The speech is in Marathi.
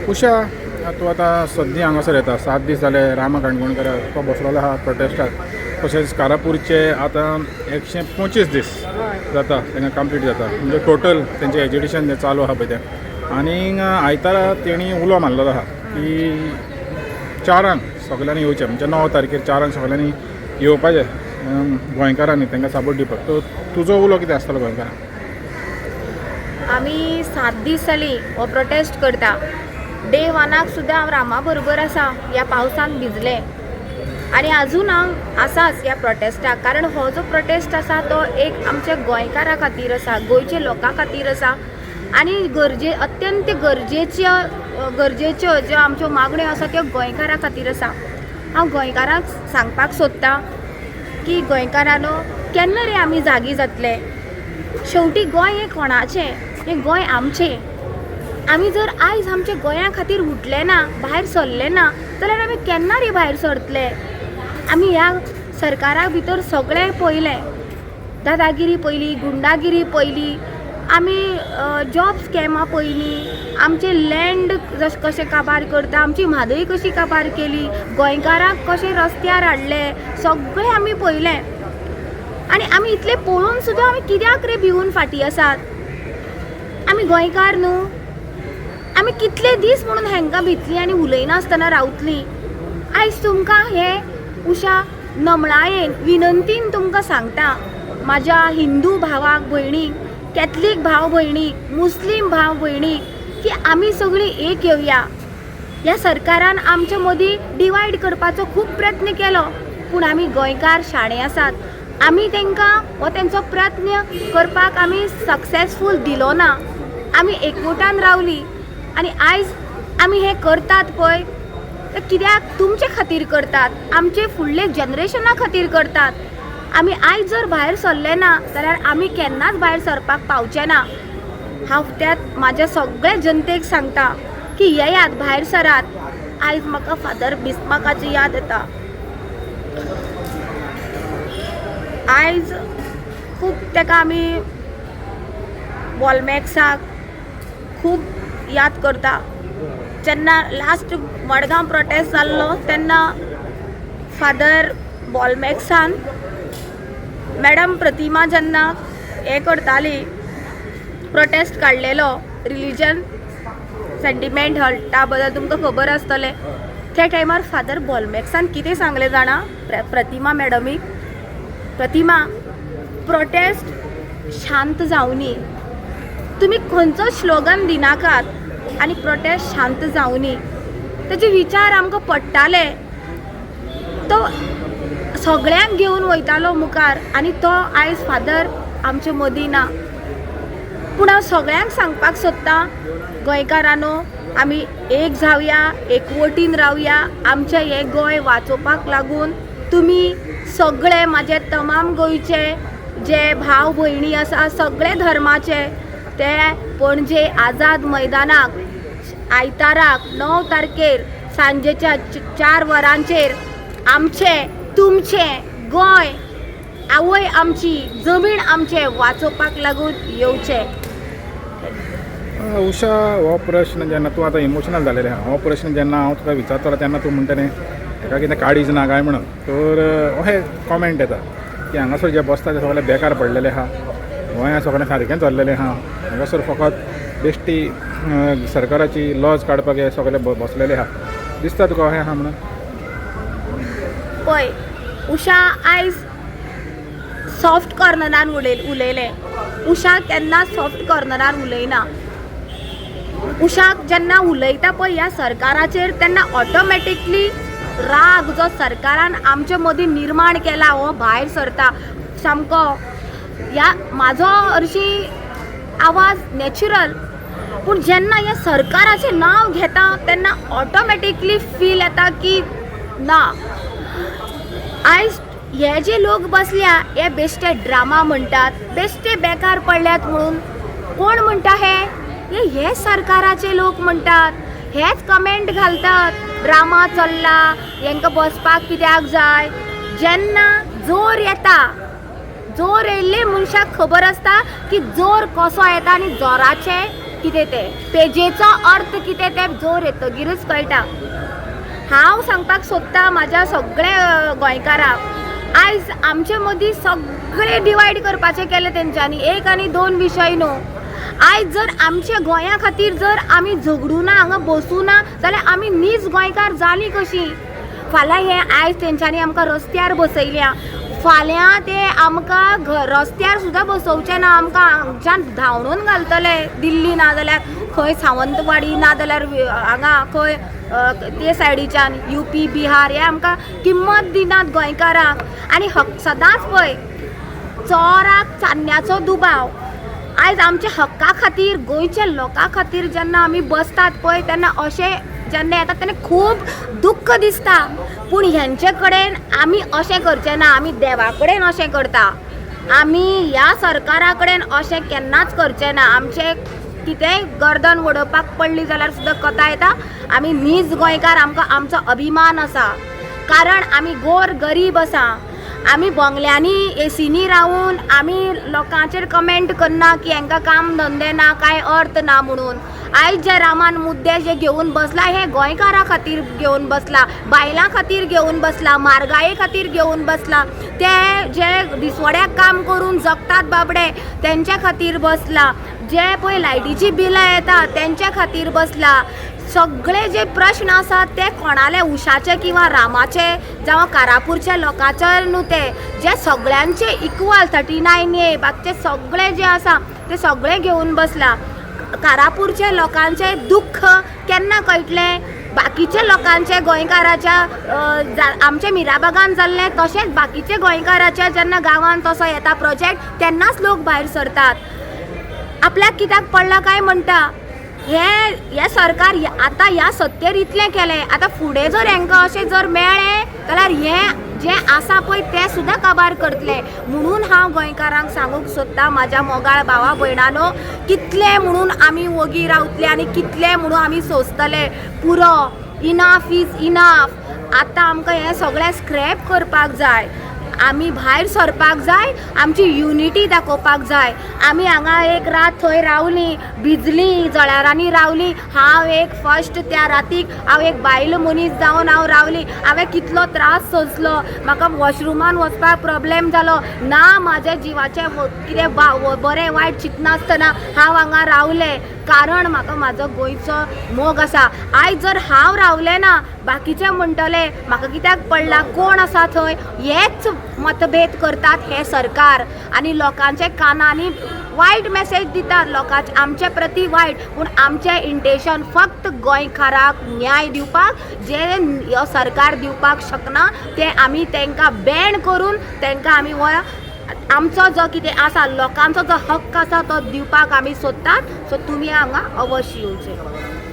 उशा तूं आतां सद्या हांगासर येता 7 दीस जाले रामा काणकोणकार तो बसलेलो आहा प्रोटेस्टाक. तशेंच कारापूरचे आतां 125 दीस जाता तांकां कंप्लीट जाता, म्हणजे टोटल तेंचें एज्युकेशन जें चालू आहा पळय तें. आनीक आयतारा तेणी उलो मारलेलो आहा की 4 सगल्यांनी येवचें, म्हणजे 9 तारखेर 4 सगल्यांनी येवपाचें गोंयकारांनी तांकां सपोर्ट दिवपाक. तो तुजो उलो कितें आसतलो गोंयकारांक? आमी 7 दीस जालीं हो प्रोटेस्ट करता. डे 1 सुद्दां हांव रामा बरोबर आसा. ह्या पावसान भिजले आनी आजून हांव आसाच ह्या प्रोटेस्टाक, कारण हो जो प्रोटेस्ट आसा तो एक आमच्या गोंयकारा खातीर आसा, गोंयच्या लोकां खातीर आसा. आनी अत्यंत गरजेच्यो ज्यो आमच्यो मागण्यो आसा त्यो गोंयकारा खातीर आसा. हांव गोंयकारांक सांगपाक सोदतां की गोंयकारांनो, केन्ना रे आमी जागी जातले? शेवटी गोंय हें कोणाचें? हें गोंय आमचें. आमी जर आयज आमच्या गोंया खातीर उठले ना, भायर सरले ना, जाल्यार आमी केन्ना रे भायर सरतले? आमी ह्या सरकारा भितर सगळें पयलें. दादागिरी पयली, गुंडागिरी पयली, आमी जॉब स्कॅमां पयलीं, आमचे लँड कशें काबार करता, आमची म्हादय कशी काबार केली, गोंयकारांक कशें रस्त्यार हाडले, सगळें आमी पयलें. आनी आमी इतलें पळोवन सुद्दां आमी कित्याक रे भिवून फाटीं आसात? आमी गोंयकार न्हू? आमी कितले दीस म्हणून हांकां भितलीं आनी उलयनासतना रावतलीं? आयज तुमकां हे उशा नमळायेन विनंतीन तुमकां सांगता, म्हाज्या हिंदू भावाक भयणीक, कॅथलीक भाव भयणीक, मुस्लीम भाव भयणीक, की आमी सगळीं एक येवया. ह्या सरकारान आमच्या मदीं डिवायड करपाचो खूब प्रयत्न केलो, पूण आमी गोंयकार शाणे आसात. आमी तांकां हो तेंचो प्रयत्न करपाक आमी सक्सेसफूल दिलो ना. आमी एकवटान रावलीं आनी आयज आमी हें करतात पळय तें कित्याक? तुमचे खातीर करतात, आमचे फुडले जनरेशना खातीर करतात. आमी आयज जर भायर सरले ना जाल्यार आमी केन्नाच भायर सरपाक पावचे ना. हांव त्यात म्हाज्या सगळ्या जनतेक सांगता की येयात, भायर सरात. आयज म्हाका फादर बिस्माकाची याद येता. आयज खूब ताका आमी वॉलमॅक्साक खूब याद करता. जेन्ना लास्ट मडगांव प्रोटेस्ट जाल्लो तेन्ना फादर वॉलमॅक्सान मॅडम प्रतिमा जेन्ना हें करताली, प्रोटेस्ट काडलेलो रिलीजन सेंटिमेंट हल्टा बद्दल तुमकां खबर आसतलें. त्या टायमार फादर वॉलमॅक्सान कितें सांगलें जाणा प्रतिमा मॅडमीक? प्रतिमा, प्रोटेस्ट शांत जावनी. तुमी खंयचो स्लोगन दिनाकात आनी प्रोटेस्ट शांत जावनी. तेजे विचार आमकां पडटाले. तो सगळ्यांक घेवन वयतालो मुखार आनी तो आयज फादर आमचे मदीं ना. पूण हांव सगळ्यांक सांगपाक सोदतां, गोंयकारांनो, आमी एक जावया, एकवटीन रावया. आमचें हें गोंय वाचोवपाक लागून तुमी सगळे म्हाजे तमाम गोंयचे जे भाव भयणी आसा, सगळे धर्माचे, ते पणजे आझाद मैदानाक आयताराक 9 तारखेर सांजेच्या 4 वरांचेर आमचें तुमचें गोंय, आवय आमची, जमीन आमचें वाचोवपाक लागून येवचें. उशा, हो प्रश्न जेन्ना तूं आतां इमोशनल जालेलें आहा, हो प्रश्न जेन्ना हांव तुका विचारतलो तेन्ना तूं म्हणटलें हेका कितें काळीज ना काय म्हणून. तर अशें कॉमेंट येता की हांगासर जे बसता ते सगळे बेकार पडलेले आहा, गोंया सगळें सारकें चल्लेलें आहा, हांगासर फकत बेश्टी सरकाराची लॉज काडपाक हे सगळे बसलेले आहा. दिसता तुका अशें आहा म्हणून? पळय उशा, आयज सॉफ्ट कॉर्नरान उलयलें. उशा केन्ना सॉफ्ट कॉर्नरान उलयना. उशाक जेन्ना उलयता पळय ह्या सरकाराचेर तेन्ना ऑटोमॅटिकली राग जो सरकारान आमचे मदीं निर्माण केला हो भायर सरता सामको. ह्या म्हाजो हरशी आवाज नॅचरल, पूण जेन्ना ह्या सरकाराचें नांव घेता तेन्ना ऑटोमॅटिकली फील येता की ना, आयज हे जे लोक बसल्या हे बेश्टे ड्रामा म्हणटात, बेश्टे बेकार पडल्यात म्हणून. कोण म्हणटा हे सरकाराचे लोक म्हणटात, हेच कमेंट घालतात, ड्रामा चल्ला, हेंकां बसपाक कित्याक जाय. जेन्ना जोर येता, जोर येयल्ले मनशाक खबर आसता की जोर कसो येता आनी जोराचे कितें तें पेजेचो अर्थ कितें तें जोर येतगीरच कळटा. हांव सांगपाक सोदतां म्हाज्या सगळ्या गोंयकारांक आयज आमचे मदीं सगळे डिवायड करपाचें केलें तेंच्यांनी. एक आनी दोन विशय न्हू. आयज जर आमच्या गोंया खातीर जर आमी झगडूं ना हांगा बसूं ना जाल्यार आमी नीज गोंयकार जालीं कशीं. फाल्यां हें आयज तेंच्यांनी आमकां रस्त्यार बसयल्या, फाल्यां ते आमकां रस्त्यार सुद्दां बसोवचे ना, आमकां हांगच्यान धांवडून घालतले दिल्ली ना जाल्यार खंय सावंतवाडी ना जाल्यार हांगा खंय ते सायडीच्यान UP बिहार हे आमकां किंमत दिनात गोंयकारांक. आनी सदांच पळय चोराक चान्न्याचो दुबाव. आयज आमच्या हक्का खातीर गोंयच्या लोकां खातीर जेन्ना आमी बसतात पळय तेन्ना अशें जेन्ना येता तेन्ना खूब दुख्ख दिसता. पूण हेंचे कडेन आमी अशें करचें ना. आमी देवा कडेन अशें करता. आमी ह्या सरकारा कडेन अशें केन्नाच करचें ना. आमचें कितेंय गर्दन वडोवपाक पडली जाल्यार सुद्दां कथा येता. आमी नीज गोंयकार, आमकां आमचो अभिमान आसा. कारण आमी गोर गरीब आसा. आमी बंगल्यांनी एसीनी रावून आमी लोकांचेर कमेंट करना की हांकां काम धंदे ना, कांय अर्थ ना म्हणून. आयज जे रामान मुद्दे जे घेवन बसला हे गोंयकारां खातीर घेवन बसला, बायलां खातीर घेवन बसला, म्हारगाये खातीर घेवन बसला, ते जे दिसवड्याक काम करून जगतात बाबडे तेंच्या खातीर बसला, जे पळय लायटीची बिलां येता तेंच्या खातीर बसला. सगळे जे प्रश्न आसात ते कोणाले उशाचे किंवा रामाचे जावं कारापूरच्या लोकांचे न्हू, ते जे सगळ्यांचे इक्वल 39A बाकीचे सगळे जे आसा ते सगळे घेवन बसला. कारापूरचे लोकांचे दुख्ख केन्ना कळटलें? बाकीचे लोकांचे गोंयकाराच्या आमचे मिराबागान जाल्ले तशेंच बाकीचे गोंयकाराच्या जेन्ना गांवांत तसो येता प्रोजेक्ट तेन्नाच लोक भायर सरतात. आपल्याक कित्याक पडला काय म्हणटा. हे सरकार आतां ह्या सत्तेर इतलें केलें, आतां फुडें जर हांकां अशें जर मेळ्ळें जाल्यार हें जे आसा पळय तें सुद्दां काबार करतले. म्हणून हांव गोंयकारांक सांगूंक सोदतां म्हाज्या मोगाळ भावा भयणानो, कितले म्हणून आमी वोगी रावतले आनी कितले म्हणून आमी सोंसतले. पुरो इनाफ इज इनाफ. आतां आमकां हें सगळें स्क्रॅप करपाक जाय. आमी भायर सरपाक जाय, आमची युनिटी दाखोवपाक जाय. आमी हांगा एक रात थंय रावलीं, भिजलीं, जळारांनी रावलीं. हांव एक फर्स्ट त्या रातीक हांव एक बायल मनीस जावन हांव रावलीं. हांवें कितलो त्रास सोंसलो. म्हाका वॉशरुमान वचपाक प्रॉब्लेम जालो ना. म्हाज्या जिवाचें कितें बरें वायट चिंतनासतना हांव हांगा रावलें कारण म्हाका म्हाजो गोंयचो मोग आसा. आयज जर हांव रावलें ना बाकीचे म्हणटले म्हाका कित्याक पडला, कोण आसा थंय. हेच मतभेद करतात हे सरकार आनी लोकांच्या कानांनी वायट मेसेज दितात लोकांचे आमचे प्रती वायट. पूण आमचें इंटेंशन फक्त गोंयकाराक न्याय दिवपाक. जे सरकार दिवपाक शकना ते आमी तांकां बॅन करून तांकां आमी आमचो जो कितें आसा लोकांचो जो हक्क आसा तो दिवपाक आमी सोदतात. सो तुमी हांगा अवश्य येवचें.